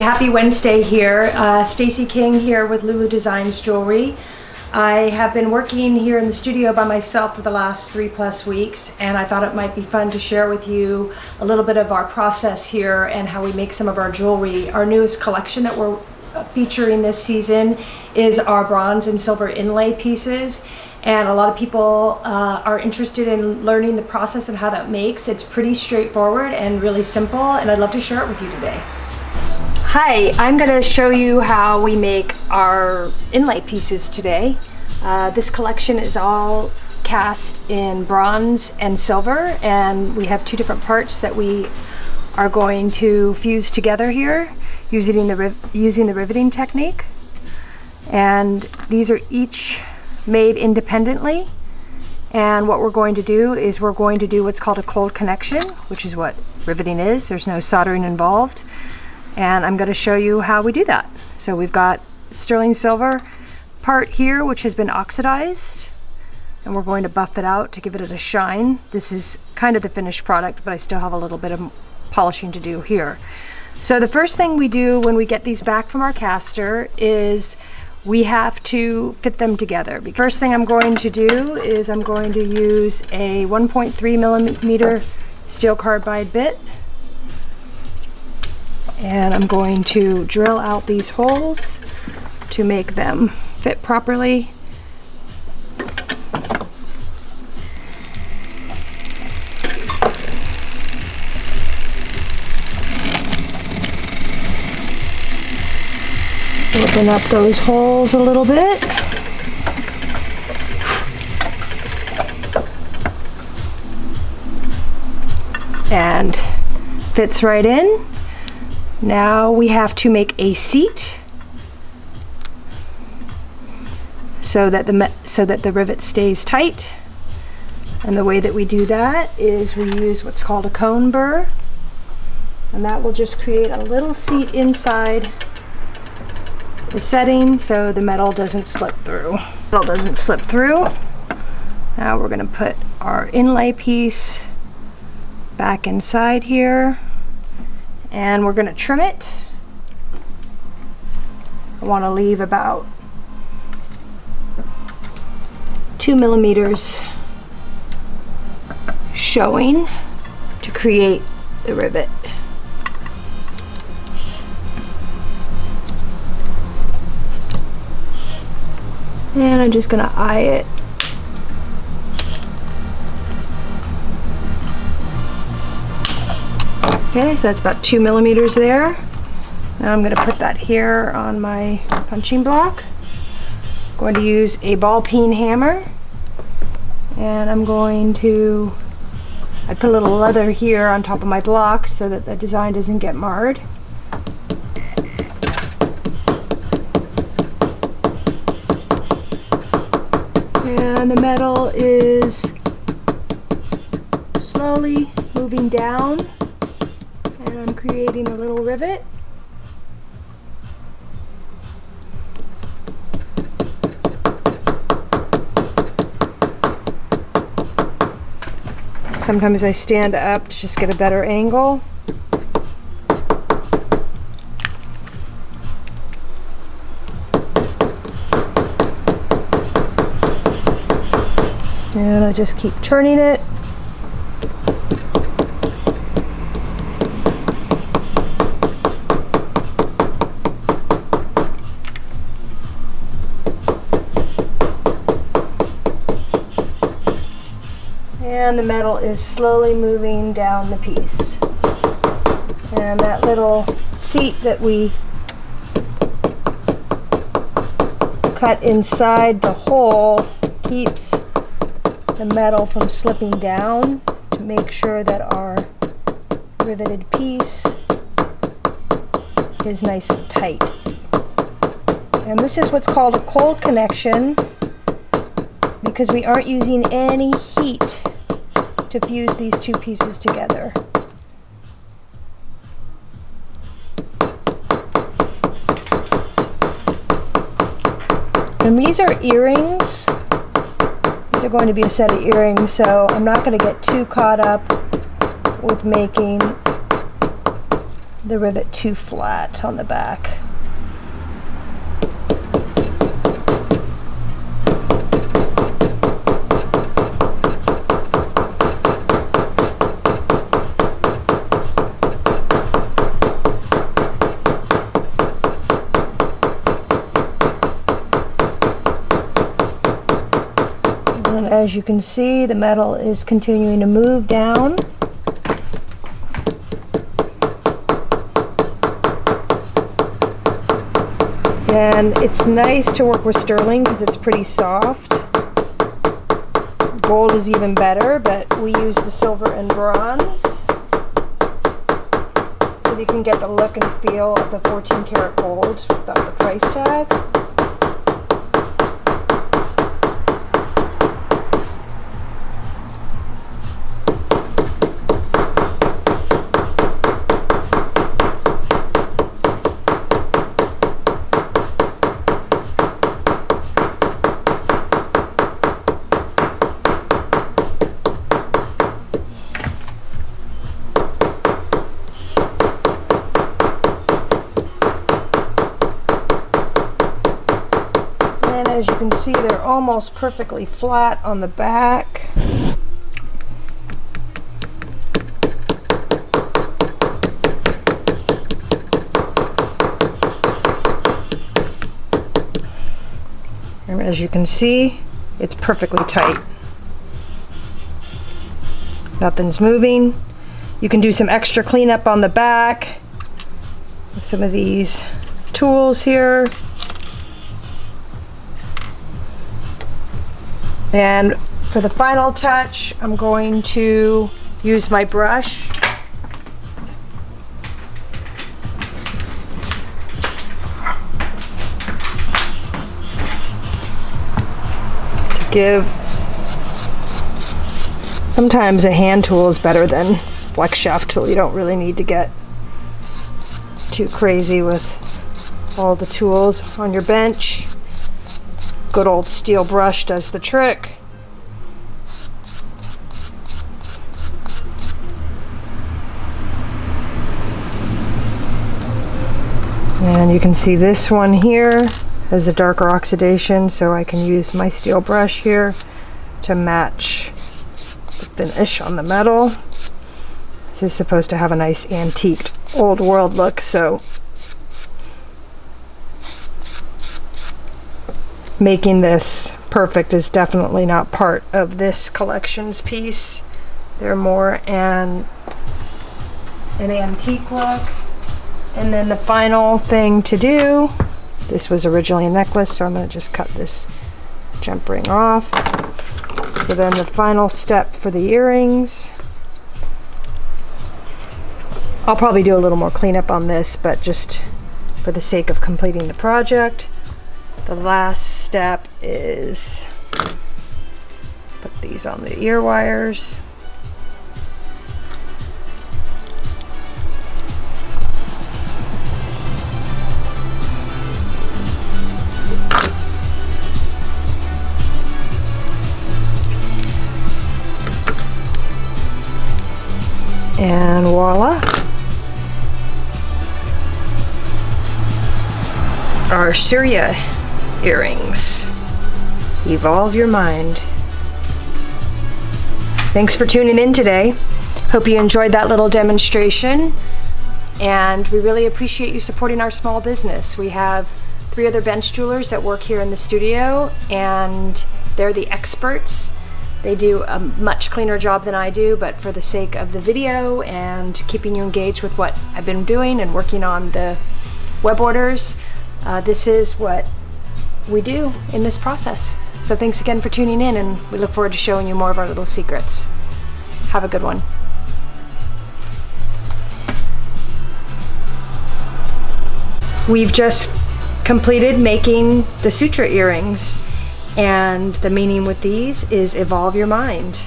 Happy Wednesday here. Stacy King here with Lulu Designs Jewelry. I have been working here in the studio by myself for the last 3+ weeks, and I thought it might be fun to share with you a little bit of our process here and how we make some of our jewelry. Our newest collection that we're featuring this season is our bronze and silver inlay pieces, and a lot of people are interested in learning the process and how that makes. It's pretty straightforward and really simple, and I'd love to share it with you today. Hi, I'm going to show you how we make our inlay pieces today. This collection is all cast in bronze and silver, and we have two different parts that we are going to fuse together here using the riveting technique. And these are each made independently, and what we're going to do is we're going to do what's called a cold connection, which is what riveting is. There's no soldering involved. And I'm going to show you how we do that. So we've got sterling silver part here, which has been oxidized, and we're going to buff it out to give it a shine. This is kind of the finished product, but I still have a little bit of polishing to do here. So the first thing we do when we get these back from our caster is we have to fit them together. The first thing I'm going to do is I'm going to use a 1.3mm steel carbide bit. And I'm going to drill out these holes to make them fit properly. Open up those holes a little bit. And fits right in. Now we have to make a seat so that the rivet stays tight. And the way that we do that is we use what's called a cone burr, and that will just create a little seat inside the setting so the metal doesn't slip through. Now we're going to put our inlay piece back inside here. And we're going to trim it. I want to leave about 2mm showing to create the rivet. And I'm just going to eye it. Okay, so that's about 2mm there. Now I'm going to put that here on my punching block. I'm going to use a ball peen hammer, and I put a little leather here on top of my block so that the design doesn't get marred. And the metal is slowly moving down. And I'm creating a little rivet. Sometimes I stand up to just get a better angle. And I just keep turning it. And the metal is slowly moving down the piece. And that little seat that we cut inside the hole keeps the metal from slipping down to make sure that our riveted piece is nice and tight. And this is what's called a cold connection because we aren't using any heat to fuse these two pieces together. And these are earrings. These are going to be a set of earrings, so I'm not going to get too caught up with making the rivet too flat on the back. And as you can see, the metal is continuing to move down. And it's nice to work with sterling because it's pretty soft. Gold is even better, but we use the silver and bronze so that you can get the look and feel of the 14 karat gold without the price tag. And as you can see, they're almost perfectly flat on the back. And as you can see, it's perfectly tight. Nothing's moving. You can do some extra cleanup on the back with some of these tools here. And for the final touch, I'm going to use my brush to give. Sometimes a hand tool is better than flex shaft tool. You don't really need to get too crazy with all the tools on your bench. Good old steel brush does the trick. And you can see this one here has a darker oxidation, so I can use my steel brush here to match the finish on the metal. This is supposed to have a nice antiqued old world look, so making this perfect is definitely not part of this collections piece. They're more an antique look. And then the final thing to do, this was originally a necklace, so I'm going to just cut this jump ring off. So then the final step for the earrings, I'll probably do a little more cleanup on this, but just for the sake of completing the project, the last step is put these on the ear wires. And voila, our Syria earrings. Evolve your mind. Thanks for tuning in today. Hope you enjoyed that little demonstration, and we really appreciate you supporting our small business. We have 3 other bench jewelers that work here in the studio, and they're the experts. They do a much cleaner job than I do, but for the sake of the video and keeping you engaged with what I've been doing and working on the web orders, this is what we do in this process. So thanks again for tuning in, and we look forward to showing you more of our little secrets. Have a good one. We've just completed making the sutra earrings, and the meaning with these is evolve your mind.